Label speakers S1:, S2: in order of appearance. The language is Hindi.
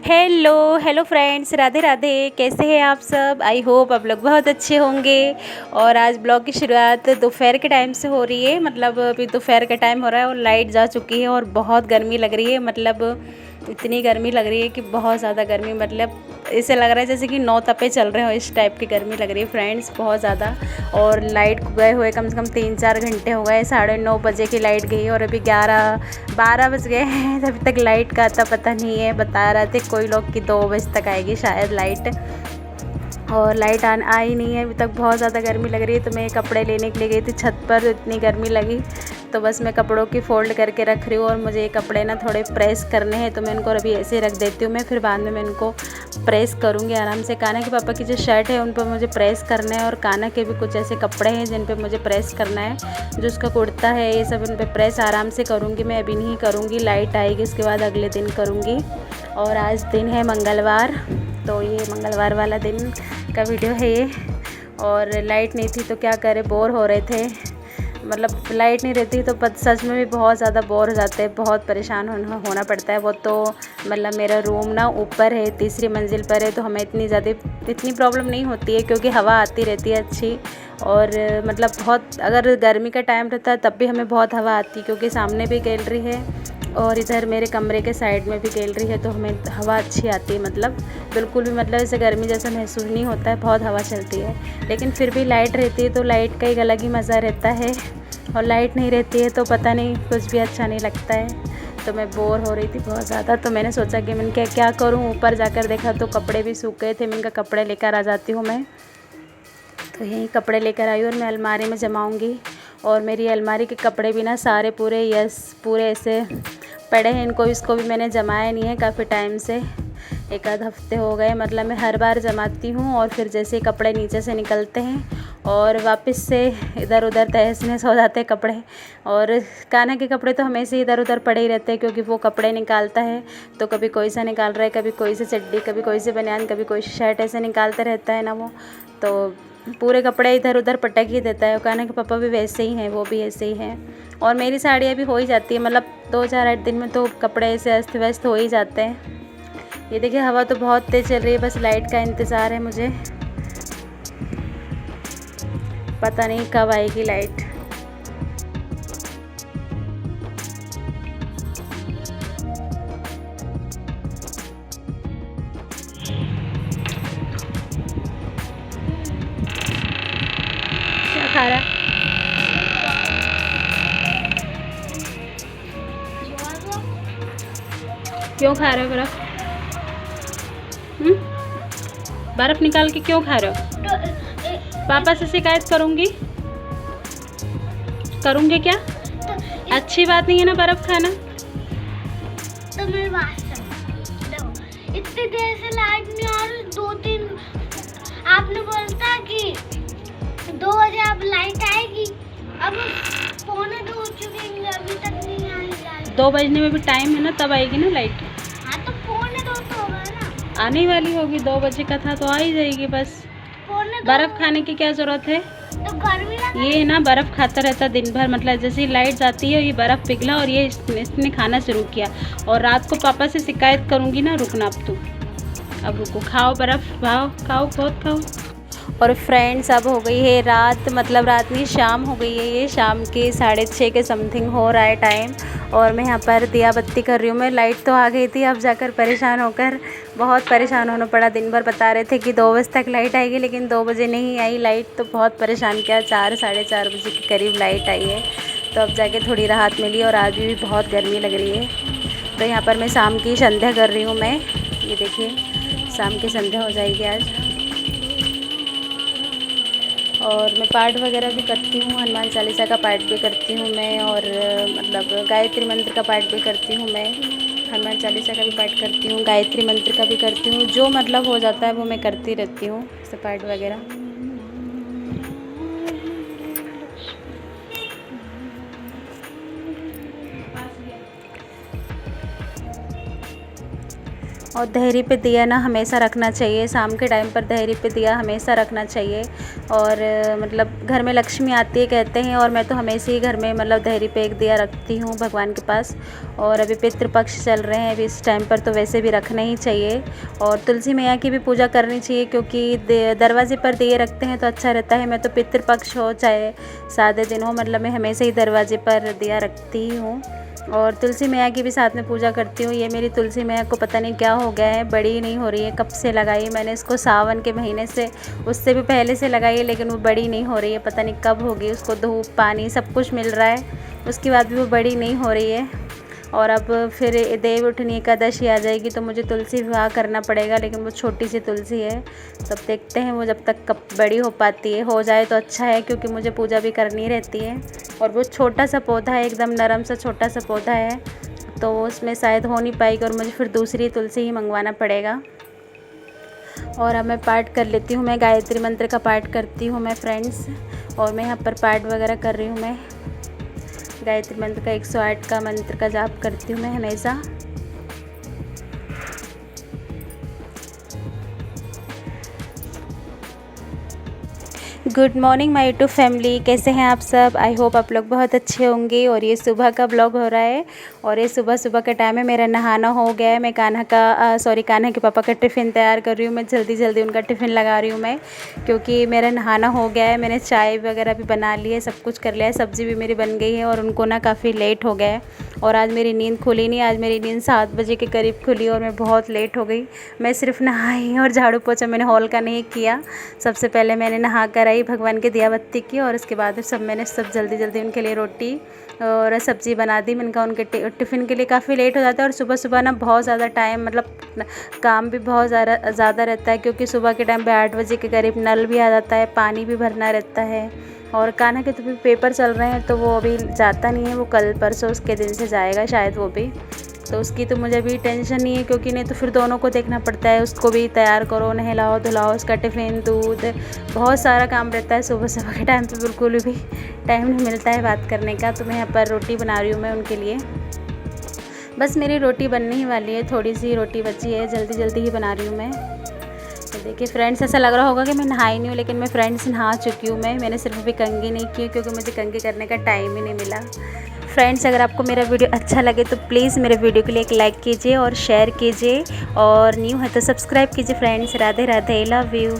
S1: Hello hello friends, Radhe Radhe. कैसे हैं आप सब? आई होप आप लोग बहुत अच्छे होंगे। और आज ब्लॉग की शुरुआत दोपहर के टाइम से हो रही है। मतलब अभी दोपहर का टाइम हो रहा है और लाइट जा चुकी है और बहुत गर्मी लग रही है। मतलब इतनी गर्मी लग रही है कि बहुत ज़्यादा गर्मी, मतलब ऐसे लग रहा है जैसे कि 9 तपे चल रहे हो, इस टाइप की गर्मी लग रही है फ्रेंड्स, बहुत ज़्यादा। और लाइट गए हुए कम से कम 3-4 घंटे हो गए। 9:30 बजे की लाइट गई और अभी 11-12 बज गए हैं, अभी तक लाइट का आता पता नहीं है। बता रहे थे कोई लोग कि 2 बजे तक आएगी शायद लाइट, और लाइट आई नहीं है अभी तक। बहुत ज़्यादा गर्मी लग रही है। तो मैं कपड़े लेने के लिए गई थी छत पर, तो इतनी गर्मी लगी तो बस मैं कपड़ों की फ़ोल्ड करके रख रही हूँ। और मुझे ये कपड़े ना थोड़े प्रेस करने हैं, तो मैं इनको अभी ऐसे रख देती हूँ। मैं फिर बाद में मैं इनको प्रेस करूँगी आराम से। कान्हा के पापा की जो शर्ट है उन पर मुझे प्रेस करना है, और कान्हा के भी कुछ ऐसे कपड़े हैं जिन पर मुझे प्रेस करना है। जो उसका कुर्ता है ये सब, इन पर प्रेस आराम से करूँगी। मैं अभी नहीं करूँगी, लाइट आएगी उसके बाद अगले दिन करूँगी। और आज दिन है मंगलवार, तो ये मंगलवार वाला दिन का वीडियो है ये। और लाइट नहीं थी तो क्या करें, बोर हो रहे थे। मतलब लाइट नहीं रहती तो सच में भी बहुत ज़्यादा बोर हो जाते हैं, बहुत परेशान होना पड़ता है। वो तो मतलब मेरा रूम ना ऊपर है, तीसरी मंजिल पर है, तो हमें इतनी प्रॉब्लम नहीं होती है क्योंकि हवा आती रहती है अच्छी। और मतलब बहुत, अगर गर्मी का टाइम रहता है तब भी हमें बहुत हवा आती है, क्योंकि सामने भी गैलरी है और इधर मेरे कमरे के साइड में भी गैलरी है, तो हमें हवा अच्छी आती है। मतलब बिल्कुल भी मतलब ऐसे गर्मी जैसा महसूस नहीं होता है, बहुत हवा चलती है। लेकिन फिर भी लाइट रहती है तो लाइट का एक अलग ही मज़ा रहता है, और लाइट नहीं रहती है तो पता नहीं, कुछ भी अच्छा नहीं लगता है। तो मैं बोर हो रही थी बहुत ज़्यादा, तो मैंने सोचा कि मैं क्या करूँ। ऊपर जाकर देखा तो कपड़े भी सूख गए थे। मैंने कहा कपड़े लेकर आ जाती हूँ मैं, तो यही कपड़े लेकर आई और मैं अलमारी में जमाऊँगी। और मेरी अलमारी के कपड़े भी ना सारे पूरे ऐसे पड़े हैं। इसको भी मैंने जमाया नहीं है काफ़ी टाइम से, एक आध हफ्ते हो गए। मतलब मैं हर बार जमाती हूँ और फिर जैसे कपड़े नीचे से निकलते हैं और वापस से इधर उधर तहस नहस हो जाते हैं कपड़े। और कान्हा के कपड़े तो हमेशा इधर उधर पड़े ही रहते हैं, क्योंकि वो कपड़े निकालता है तो कभी कोई सा निकाल रहा है, कभी कोई सी चड्डी, कभी कोई सी बनियान, कभी कोई सी शर्ट, ऐसे निकालते रहता है ना वो। तो पूरे कपड़े इधर उधर पटक ही देता है। कान्हा के पापा भी वैसे ही हैं, वो भी ऐसे ही हैं। और मेरी साड़ियाँ भी हो ही जाती है, मतलब 2-4-8 दिन में तो कपड़े ऐसे अस्त व्यस्त हो ही जाते हैं। ये देखिए हवा तो बहुत तेज़ चल रही है, बस लाइट का इंतज़ार है मुझे, पता नहीं कब आएगी लाइट। क्या खा रहा? क्यों खा रहे हो बर्फ़? बर्फ़ निकाल के क्यों खा रहे हो? पापा से शिकायत करूँगी। क्या? अच्छी बात नहीं है ना बर्फ़ खाना।
S2: तो मेरी बात सुनो, इतनी देर से लाइट नहीं आ रही, 2-3 आपने बोलता कि 2 बजे अब लाइट आएगी, अब 1:45 हो चुके हैं, अभी तक नहीं आई लाइट।
S1: 2 बजने में भी टाइम है ना, तब आएगी ना लाइट।
S2: हाँ तो 1:45 तो होगा ना।
S1: आने वाली होगी, 2 बजे का था तो आ ही जाएगी बस।
S2: 1:45
S1: बर्फ़ खाने की क्या ज़रूरत है?
S2: तो गर्मी लग
S1: ये ना बर्फ़ खाता रहता दिन भर, मतलब जैसे ही लाइट जाती है ये बर्फ़ पिघला और ये इसने खाना शुरू किया। और रात को पापा से शिकायत करूँगी ना। रुकना अब रुको, खाओ बर्फ़, खाओ बहुत खाओ। और फ्रेंड्स अब हो गई है रात, मतलब रात नहीं शाम हो गई है, ये शाम के 6:30 के समथिंग हो रहा है टाइम। और मैं यहाँ पर दिया बत्ती कर रही हूँ। मैं लाइट तो आ गई थी, अब जाकर परेशान होकर बहुत परेशान होना पड़ा। दिन भर बता रहे थे कि 2 बजे तक लाइट आएगी, लेकिन 2 बजे नहीं आई लाइट, तो बहुत परेशान किया। 4-4:30 बजे के करीब लाइट आई है, तो अब जाके थोड़ी राहत मिली। और आज भी बहुत गर्मी लग रही है। तो यहाँ पर मैं शाम की संध्या कर रही हूँ मैं, ये देखिए शाम की संध्या हो जाएगी आज। और मैं पाठ वगैरह भी करती हूँ, हनुमान चालीसा का पाठ भी करती हूँ मैं। और मतलब गायत्री मंत्र का पाठ भी करती हूँ मैं। हनुमान चालीसा का भी पाठ करती हूँ, गायत्री मंत्र का भी करती हूँ। जो मतलब हो जाता है वो मैं करती रहती हूँ, जैसे पाठ वगैरह। और दहरी पे दिया ना हमेशा रखना चाहिए, शाम के टाइम पर दहरी पे दिया हमेशा रखना चाहिए। और मतलब घर में लक्ष्मी आती है कहते हैं, और मैं तो हमेशा ही घर में मतलब दहरी पे एक दिया रखती हूँ भगवान के पास। और अभी पितृपक्ष चल रहे हैं, अभी इस टाइम पर तो वैसे भी रखना ही चाहिए। और तुलसी मैया की भी पूजा करनी चाहिए, क्योंकि दरवाजे पर दिए रखते हैं तो अच्छा रहता है। मैं तो पितृपक्ष हो चाहे सादे दिन हो, मतलब मैं हमेशा ही दरवाजे पर दिया रखती हूँ। और तुलसी मैया की भी साथ में पूजा करती हूँ। ये मेरी तुलसी मैया को पता नहीं क्या हो गया है, बड़ी ही नहीं हो रही है। कब से लगाई मैंने इसको, सावन के महीने से, उससे भी पहले से लगाई है, लेकिन वो बड़ी नहीं हो रही है। पता नहीं कब होगी। उसको धूप पानी सब कुछ मिल रहा है, उसके बाद भी वो बड़ी नहीं हो रही है। और अब फिर देव उठनी एकादशी आ जाएगी तो मुझे तुलसी विवाह करना पड़ेगा, लेकिन वो छोटी सी तुलसी है। तब देखते हैं वो जब तक कब बड़ी हो पाती है। हो जाए तो अच्छा है, क्योंकि मुझे पूजा भी करनी रहती है। और वो छोटा सा पौधा है, एकदम नरम सा छोटा सा पौधा है, तो उसमें शायद हो नहीं पाएगी, और मुझे फिर दूसरी तुलसी ही मंगवाना पड़ेगा। और अब मैं पाठ कर लेती हूँ। मैं गायत्री मंत्र का पाठ करती हूँ मैं फ्रेंड्स, और मैं यहाँ पर पाठ वगैरह कर रही हूँ। मैं गायत्री मंत्र का 108 का मंत्र का जाप करती हूँ मैं हमेशा। Good morning my YouTube family, कैसे हैं आप सब। आई होप आप लोग बहुत अच्छे होंगे। और ये सुबह का ब्लॉग हो रहा है, और ये सुबह सुबह का टाइम है। मेरा नहाना हो गया है। मैं कान्हा के पापा का टिफ़िन तैयार कर रही हूँ। मैं जल्दी जल्दी उनका टिफ़िन लगा रही हूँ मैं, क्योंकि मेरा नहाना हो गया है। मैंने चाय वगैरह भी बना ली है, सब कुछ कर लिया है, सब्ज़ी भी मेरी बन गई है। और उनको ना काफ़ी लेट हो गया है, और आज मेरी नींद खुली नहीं। आज मेरी नींद 7 बजे के करीब खुली, और मैं बहुत लेट हो गई। मैं सिर्फ नहाई और झाड़ू पोछा मैंने हॉल का नहीं किया। सबसे पहले मैंने नहा कर आई, भगवान की दिया बत्ती की, और उसके बाद मैंने सब जल्दी जल्दी उनके लिए रोटी और सब्ज़ी बना दी। मैंने कहा उनके टिफ़िन के लिए काफ़ी लेट हो जाता है। और सुबह सुबह ना बहुत ज़्यादा टाइम, मतलब काम भी बहुत ज़्यादा रहता है, क्योंकि सुबह के टाइम पे 8 बजे के करीब नल भी आ जाता है, पानी भी भरना रहता है। और कान्हा के तो भी पेपर चल रहे हैं, तो वो अभी जाता नहीं है। वो कल परसों उसके दिन से जाएगा शायद वो भी, तो उसकी तो मुझे अभी टेंशन नहीं है, क्योंकि नहीं तो फिर दोनों को देखना पड़ता है। उसको भी तैयार करो, नहलाओ धुलाओ, उसका टिफ़िन दूध, बहुत सारा काम रहता है। सुबह सुबह के टाइम पे बिल्कुल भी टाइम नहीं मिलता है बात करने का। तो मैं यहाँ पर रोटी बना रही हूँ मैं उनके लिए। बस मेरी रोटी बनने ही वाली है, थोड़ी सी रोटी बची है, जल्दी जल्दी ही बना रही हूँ मैं। तो देखिए फ्रेंड्स, ऐसा लग रहा होगा कि मैं नहाई नहीं हूँ, लेकिन मैं फ्रेंड्स नहा चुकी हूँ। मैंने सिर्फ अभी कंघी नहीं की, क्योंकि मुझे कंघी करने का टाइम ही नहीं मिला। फ्रेंड्स, अगर आपको मेरा वीडियो अच्छा लगे तो प्लीज़ मेरे वीडियो के लिए एक लाइक कीजिए और शेयर कीजिए, और न्यू है तो सब्सक्राइब कीजिए friends. Radhe Radhe, love you.